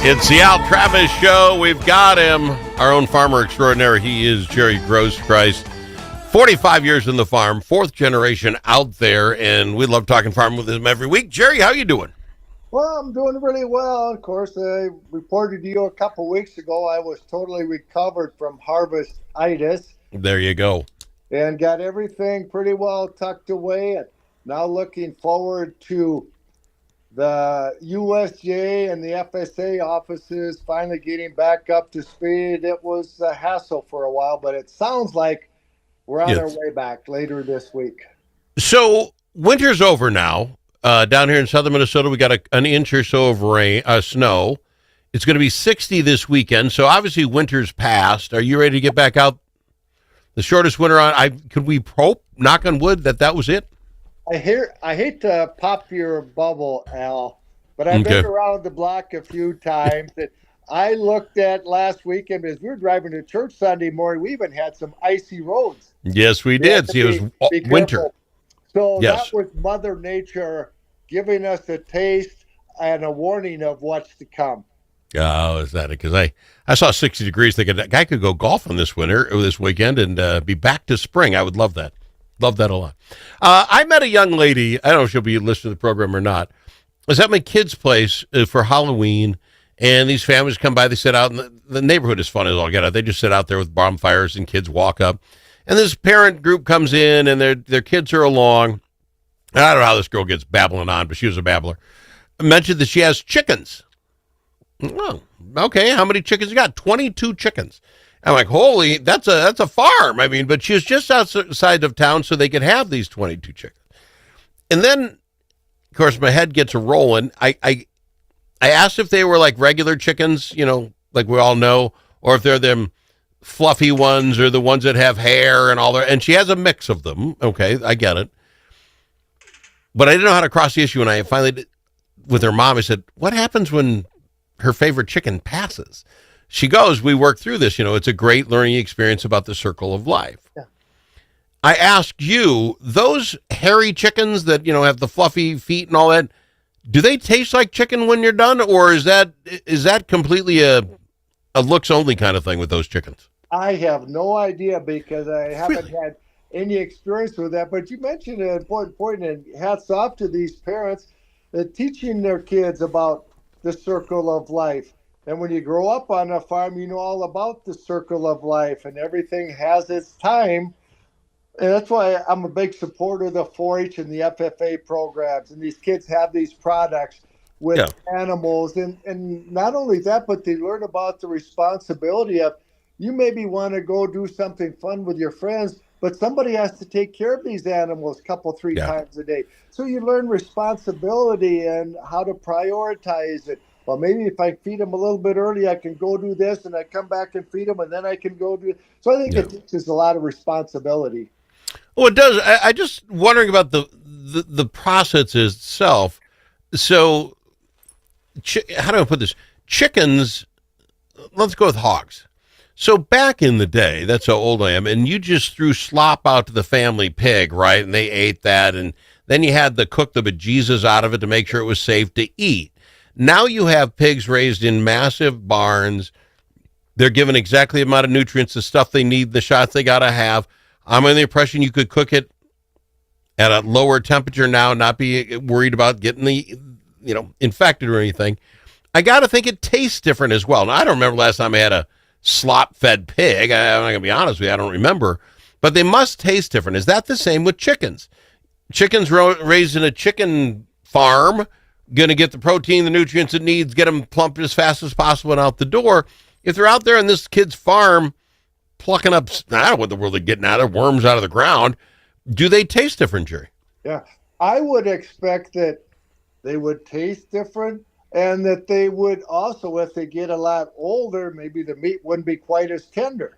It's the Al Travis Show. We've got him, our own farmer extraordinaire. He is Jerry Groskreutz. 45 years in the farm, fourth generation out there, and we love talking farm with him every week. Jerry, how you doing? Well, I'm doing really well. Of course, I reported to you a couple weeks ago I was totally recovered from harvest-itis There you go. and got everything pretty well tucked away. And now looking forward to the USJ and the FSA offices finally getting back up to speed. It was a hassle for a while, but it sounds like we're on our Yes. way back later this week. So winter's over now. Down here in southern Minnesota, we got an inch or so of rain, snow. It's going to be 60 this weekend, so obviously winter's past. Are you ready to get back out? The shortest winter on. Could we hope, knock on wood, that was it? I hate to pop your bubble, Al, but I've been around the block a few times. And I looked at last weekend as we were driving to church Sunday morning. We even had some icy roads. Yes, we did. See, it was winter. So Yes. that was Mother Nature giving us a taste and a warning of what's to come. Oh, is that it? Because I saw 60 degrees thinking that guy could go golfing this weekend, and be back to spring. I would love that. Love that a lot. I met a young lady. I don't know if she'll be listening to the program or not. I was at my kid's place for Halloween, and these families come by. They sit out, and the neighborhood is fun as all get out. They just sit out there with bonfires, and kids walk up. And this parent group comes in, and their kids are along. And I don't know how this girl gets babbling on, but she was a babbler. Mentioned that she has chickens. Oh, okay. How many chickens you got? 22 chickens. I'm like, holy, that's a farm. I mean, but she was just outside of town so they could have these 22 chickens. And then, of course, my head gets a rolling. I asked if they were like regular chickens, like we all know, or if they're them fluffy ones or the ones that have hair and all that. And she has a mix of them. Okay, I get it. But I didn't know how to cross the issue. And I finally did, with her mom, I said, what happens when her favorite chicken passes? She goes, we work through this. It's a great learning experience about the circle of life. Yeah. I ask you, those hairy chickens that, have the fluffy feet and all that, do they taste like chicken when you're done? Or is that completely a looks only kind of thing with those chickens? I have no idea because I haven't had any experience with that. But you mentioned an important point, and hats off to these parents that teaching their kids about the circle of life. And when you grow up on a farm, you know all about the circle of life, and everything has its time. And that's why I'm a big supporter of the 4-H and the FFA programs. And these kids have these products with animals. And not only that, but they learn about the responsibility of, you maybe want to go do something fun with your friends, but somebody has to take care of these animals a couple, 3 times a day. So you learn responsibility and how to prioritize it. Well, maybe if I feed them a little bit early, I can go do this, and I come back and feed them, and then I can go do it. So I think it teaches a lot of responsibility. Well, it does. I just wondering about the process itself. So, how do I put this? Chickens, let's go with hogs. So back in the day, that's how old I am, and you just threw slop out to the family pig, right? And they ate that, and then you had to cook the bejesus out of it to make sure it was safe to eat. Now you have pigs raised in massive barns. They're given exactly the amount of nutrients, the stuff they need, the shots they got to have. I'm under the impression you could cook it at a lower temperature now, not be worried about getting infected or anything. I got to think it tastes different as well. Now, I don't remember last time I had a slop-fed pig. I'm not going to be honest with you. I don't remember. But they must taste different. Is that the same with chickens? Chickens raised in a chicken farm, going to get the protein, the nutrients it needs, get them plump as fast as possible and out the door. If they're out there in this kid's farm plucking up, I don't know what the world they're getting out of, worms out of the ground, do they taste different, Jerry? Yeah. I would expect that they would taste different, and that they would also, if they get a lot older, maybe the meat wouldn't be quite as tender.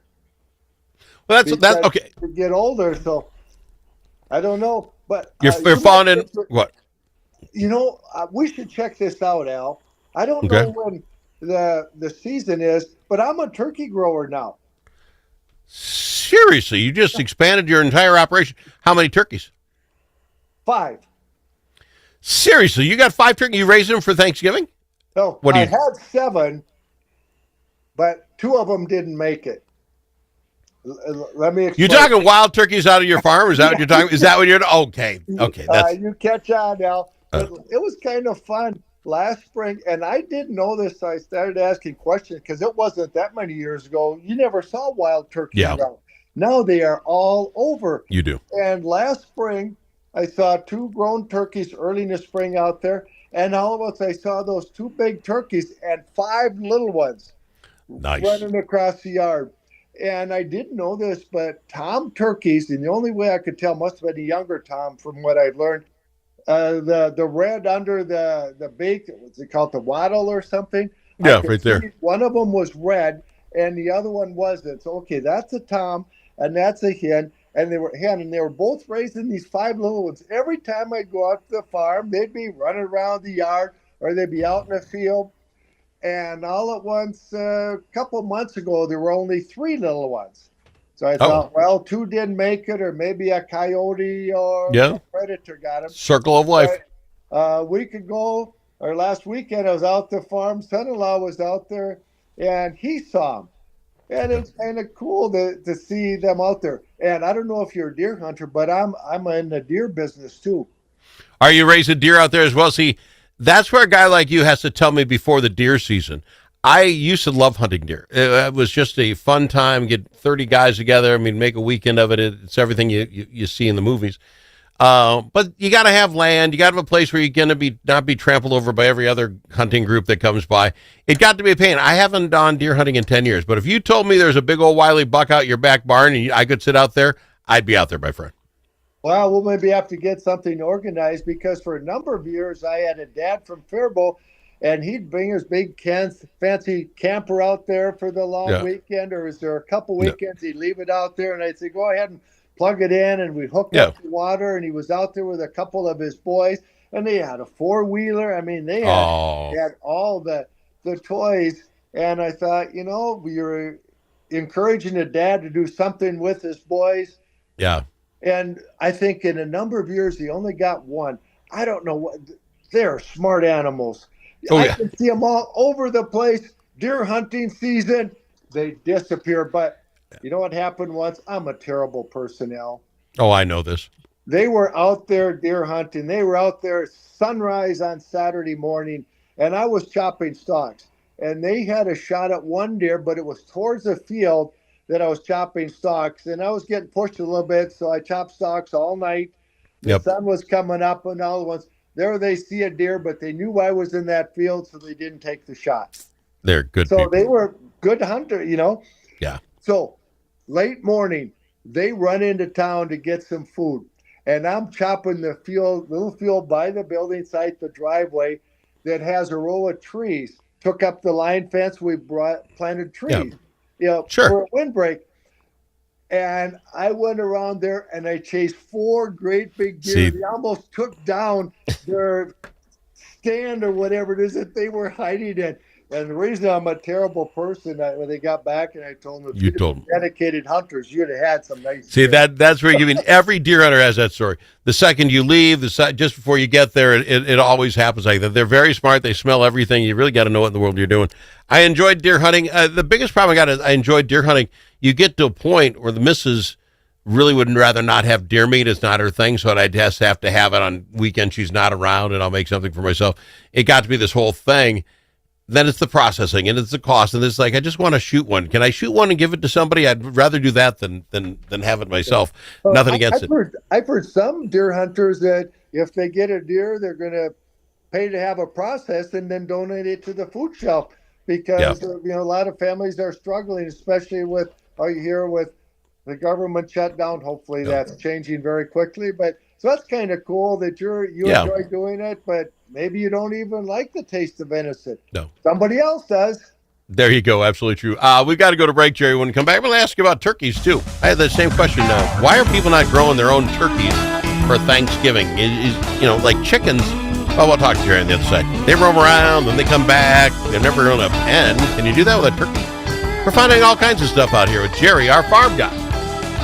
Well, that's okay. To get older, so I don't know. But you're falling in what? We should check this out, Al. I don't know when the season is, but I'm a turkey grower now. Seriously, you just expanded your entire operation. How many turkeys? 5. Seriously, you got 5 turkeys? You raising them for Thanksgiving? So What do I you? had 7, but 2 of them didn't make it. Let me You explain. talking wild turkeys out of your farm? Is that what you're talking? Is that what you're? Okay, okay. That's You catch on now, uh, but it was kind of fun last spring, and I didn't know this. So I started asking questions because it wasn't that many years ago. You never saw wild turkeys yeah. around. Now they are all over. You do. And last spring, I saw 2 grown turkeys early in the spring out there, and all of us, I saw those 2 big turkeys and 5 little ones Nice. running across the yard. And I didn't know this, but Tom turkeys, and the only way I could tell must have been a younger Tom from what I've learned. The red under the beak, what's it called, the wattle or something? I Yeah, could right see there. one of them was red and the other one wasn't. So okay, that's a Tom and that's a hen, and they were both raising these 5 little ones. Every time I go out to the farm, they'd be running around the yard or they'd be out in the field. And all at once, a couple of months ago, there were only 3 little ones. So I Oh, thought, well, 2 didn't make it, or maybe a coyote or yeah. a predator got them. Circle of life. But a week ago, or last weekend, I was out the farm. Son-in-law was out there, and he saw them. And Yeah. it's kind of cool to see them out there. And I don't know if you're a deer hunter, but I'm in the deer business too. Are you raising deer out there as well? See, that's where a guy like you has to tell me before the deer season. I used to love hunting deer. It was just a fun time. Get 30 guys together. I mean, make a weekend of it. It's everything you see in the movies. But you got to have land. You got to have a place where you're going to be not be trampled over by every other hunting group that comes by. It got to be a pain. I haven't done deer hunting in 10 years, but if you told me there's a big old wily buck out your back barn and I could sit out there, I'd be out there, my friend. Well, we'll maybe have to get something organized because for a number of years I had a dad from Faribault, and he'd bring his big fancy camper out there for the long Yeah. weekend, or is there a couple Yeah. weekends he'd leave it out there, and I'd say, go ahead and plug it in, and we'd hook Yeah. up the water, and he was out there with a couple of his boys, and they had a 4-wheeler. I mean, they Oh, had all the toys, and I thought, you're encouraging a dad to do something with his boys. yeah. And I think in a number of years, he only got one. I don't know what. They're smart animals. Oh, I yeah. can see them all over the place. Deer hunting season, they disappear. But you know what happened once? I'm a terrible person, Al. Oh, I know this. They were out there deer hunting. They were out there sunrise on Saturday morning, and I was chopping stalks. And they had a shot at one deer, but it was towards the field that I was chopping stalks, and I was getting pushed a little bit, so I chopped stalks all night. The Yep. sun was coming up, and all at once there they see a deer, but they knew I was in that field, so they didn't take the shot. They're good So people. they were good hunter. Yeah. So late morning, they run into town to get some food, and I'm chopping the little field by the building site, the driveway that has a row of trees. Took up the line fence. We planted trees. Sure. For a windbreak. And I went around there and I chased 4 great big deer. See. They almost took down their stand or whatever it is that they were hiding in. And the reason I'm a terrible person, when they got back and I told them, if You you'd told have been dedicated hunters, you'd have had some nice See, deer. that's where you mean every deer hunter has that story. The second you leave, just before you get there, it always happens like that. They're very smart. They smell everything. You really got to know what in the world you're doing. I enjoyed deer hunting. The biggest problem I got is I enjoyed deer hunting. You get to a point where the missus really would rather not have deer meat. It's not her thing, so I'd just have to have it on weekends she's not around, and I'll make something for myself. It got to be this whole thing. Then it's the processing and it's the cost, and it's like I just want to shoot one. Can I shoot one and give it to somebody? I'd rather do that than have it myself. Nothing against it. I've heard some deer hunters that if they get a deer, they're going to pay to have a process and then donate it to the food shelf because a lot of families are struggling, especially with with the government shutdown. Hopefully that's changing very quickly. But so that's kind of cool that you enjoy doing it, but maybe you don't even like the taste of venison. No. Somebody else does. There you go. Absolutely true. We've got to go to break, Jerry. When we come back, we'll ask you about turkeys, too. I had the same question. Why are people not growing their own turkeys for Thanksgiving? Like chickens. Well, we'll talk to Jerry on the other side. They roam around, then they come back. They're never in a pen. Can you do that with a turkey? We're finding all kinds of stuff out here with Jerry, our farm guy,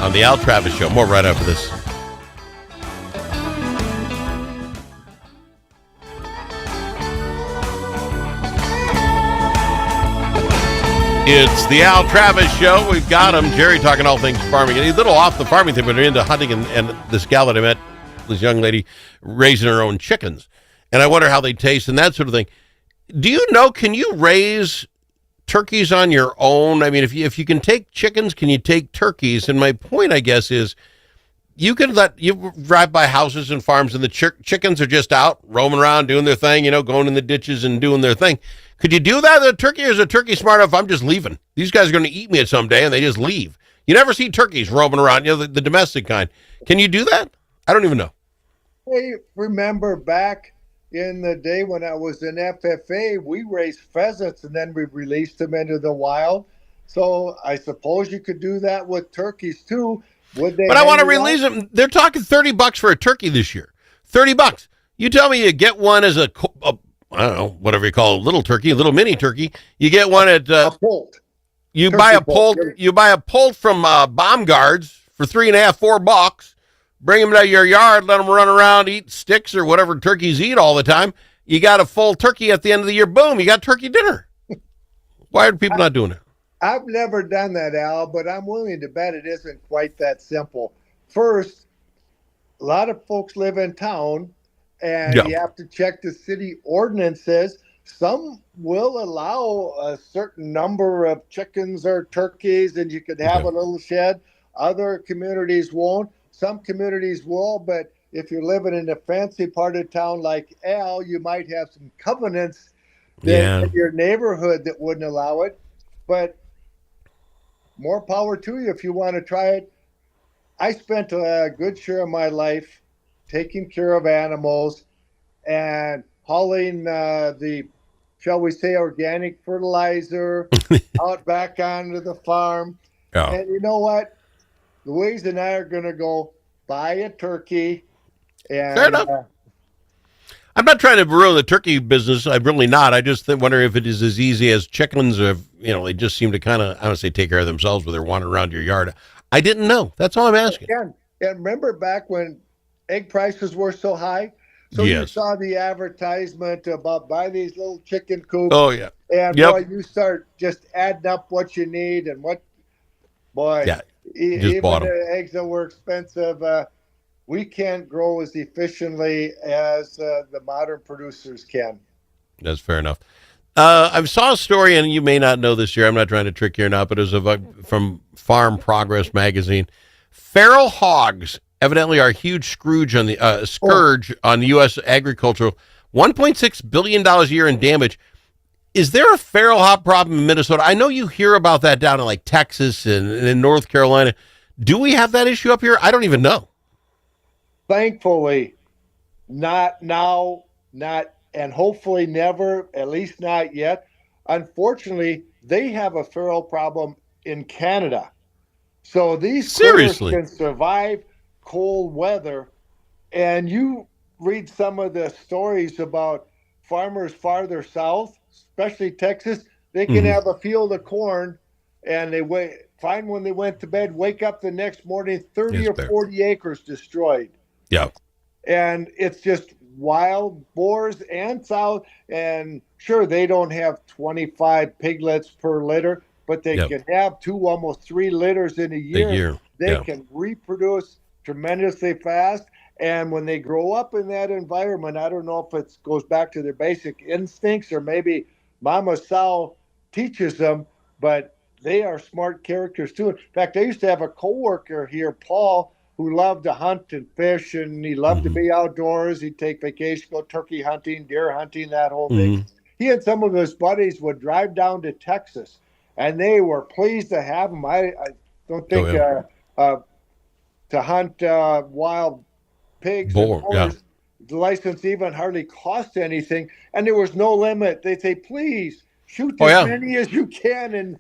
on the Al Travis Show. More right after this. It's the Al Travis Show. We've got him. Jerry talking all things farming. And a little off the farming thing, but they're into hunting. And this gal that I met, this young lady, raising her own chickens. And I wonder how they taste and that sort of thing. Do you know, can you raise turkeys on your own? I mean, if you can take chickens, can you take turkeys? And my point, I guess, is you drive by houses and farms and the chickens are just out roaming around doing their thing, going in the ditches and doing their thing. Could you do that with a turkey, or is a turkey smart enough? I'm just leaving. These guys are going to eat me someday, and they just leave. You never see turkeys roaming around, the domestic kind. Can you do that? I don't even know. I remember back in the day when I was in FFA, we raised pheasants and then we released them into the wild. So I suppose you could do that with turkeys too. Would they? But I want to release them. They're talking $30 for a turkey this year. $30. You tell me you get one as a I don't know, whatever you call a little turkey, a little mini turkey. You get one at a poult. You buy a poult. You buy a poult from Bomb Guards for $3.50, $4. Bring them to your yard, let them run around, eat sticks or whatever turkeys eat all the time. You got a full turkey at the end of the year. Boom, you got turkey dinner. Why are people not doing it? I've never done that, Al, but I'm willing to bet it isn't quite that simple. First, a lot of folks live in town, and you have to check the city ordinances. Some will allow a certain number of chickens or turkeys, and you could have a little shed. Other communities won't. Some communities will, but if you're living in a fancy part of town like Al, you might have some covenants in your neighborhood that wouldn't allow it. But more power to you if you want to try it. I spent a good share of my life taking care of animals and hauling the, shall we say, organic fertilizer out back onto the farm. Yeah. And you know what? Louise and I are going to go buy a turkey. And, fair enough. I'm not trying to ruin the turkey business. I'm really not. I just wonder if it is as easy as chickens, or they just seem to kind of, I don't say take care of themselves, but they're wandering around your yard. I didn't know. That's all I'm asking. And remember back when egg prices were so high? So you saw the advertisement about buy these little chicken coops. Oh, yeah. And boy, you start just adding up what you need and what, boy. Yeah. Even the eggs that were expensive, we can't grow as efficiently as the modern producers can. That's fair enough. I saw a story, and you may not know this year. I'm not trying to trick you or not, but it was from Farm Progress magazine. Feral hogs evidently are a huge scourge on the U.S. agricultural. $1.6 billion a year in damage. Is there a feral hog problem in Minnesota? I know you hear about that down in like Texas and in North Carolina. Do we have that issue up here? I don't even know. Thankfully, not now, and hopefully never, at least not yet. Unfortunately, they have a feral problem in Canada. So these critters can survive cold weather. And you read some of the stories about farmers farther south, especially Texas, they can have a field of corn and they find when they went to bed, wake up the next morning, 30 or 40 acres destroyed. Yeah. And it's just wild boars and sow. And sure, they don't have 25 piglets per litter, but they can have 2, almost 3 litters in a year. They can reproduce tremendously fast. And when they grow up in that environment, I don't know if it goes back to their basic instincts or maybe Mama Sow teaches them, but they are smart characters too. In fact, I used to have a coworker here, Paul, who loved to hunt and fish, and he loved to be outdoors. He'd take vacation, go turkey hunting, deer hunting, that whole thing. He and some of his buddies would drive down to Texas, and they were pleased to have him. I don't think to hunt wild pigs and boars, the license even hardly cost anything, and there was no limit. They'd say, please shoot as many as you can. And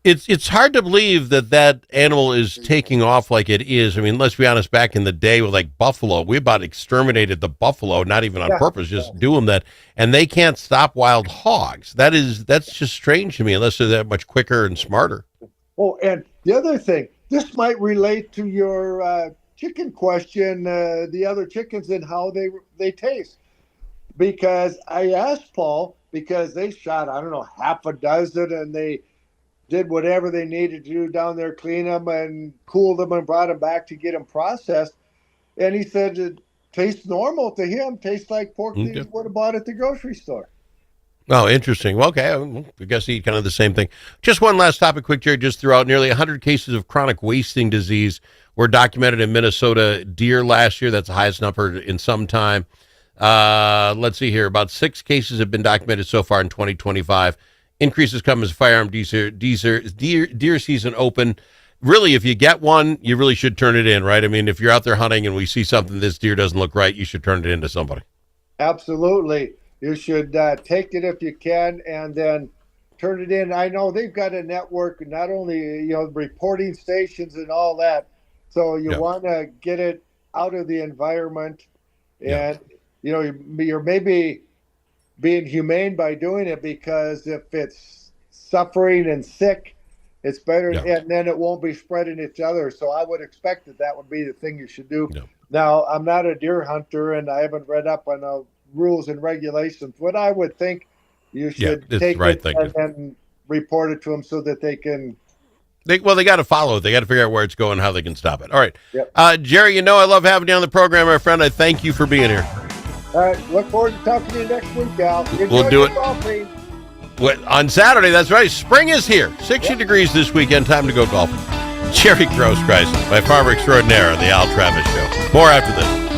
it's hard to believe that animal is taking off like it is. I mean, let's be honest, back in the day with like buffalo, we about exterminated the buffalo, not even on purpose, just doing that, and they can't stop wild hogs. That's just strange to me, unless they're that much quicker and smarter. Oh, and the other thing, this might relate to your chicken question, the other chickens and how they taste. Because I asked Paul, because they shot, I don't know, half a dozen, and they did whatever they needed to do down there, clean them and cool them and brought them back to get them processed. And he said it tastes normal to him, tastes like pork that he would have bought at the grocery store. Oh, interesting. Well, okay, I guess he kind of the same thing. Just one last topic, quick, Jerry. Just throughout, nearly 100 cases of chronic wasting disease were documented in Minnesota deer last year. That's the highest number in some time. Let's see here. About 6 cases have been documented so far in 2025. Increases come as firearm deer season open. Really, if you get one, you really should turn it in, right? I mean, if you're out there hunting and we see something, this deer doesn't look right, you should turn it in to somebody. Absolutely. You should take it if you can and then turn it in. I know they've got a network, not only, reporting stations and all that. So you want to get it out of the environment. And, you're maybe being humane by doing it, because if it's suffering and sick, it's better, and then it won't be spreading each other. So I would expect that would be the thing you should do. Now, I'm not a deer hunter, and I haven't read up on the rules and regulations. What I would think you should take it and then report it to them so that they can. They got to follow it. They got to figure out where it's going, how they can stop it. All right. Jerry, I love having you on the program, my friend. I thank you for being here. All right. Look forward to talking to you next week, Al. We'll do it. On Saturday, that's right. Spring is here. 60 degrees this weekend. Time to go golfing. Jerry Groskreutz, my farmer extraordinaire on the Al Travis Show. More after this.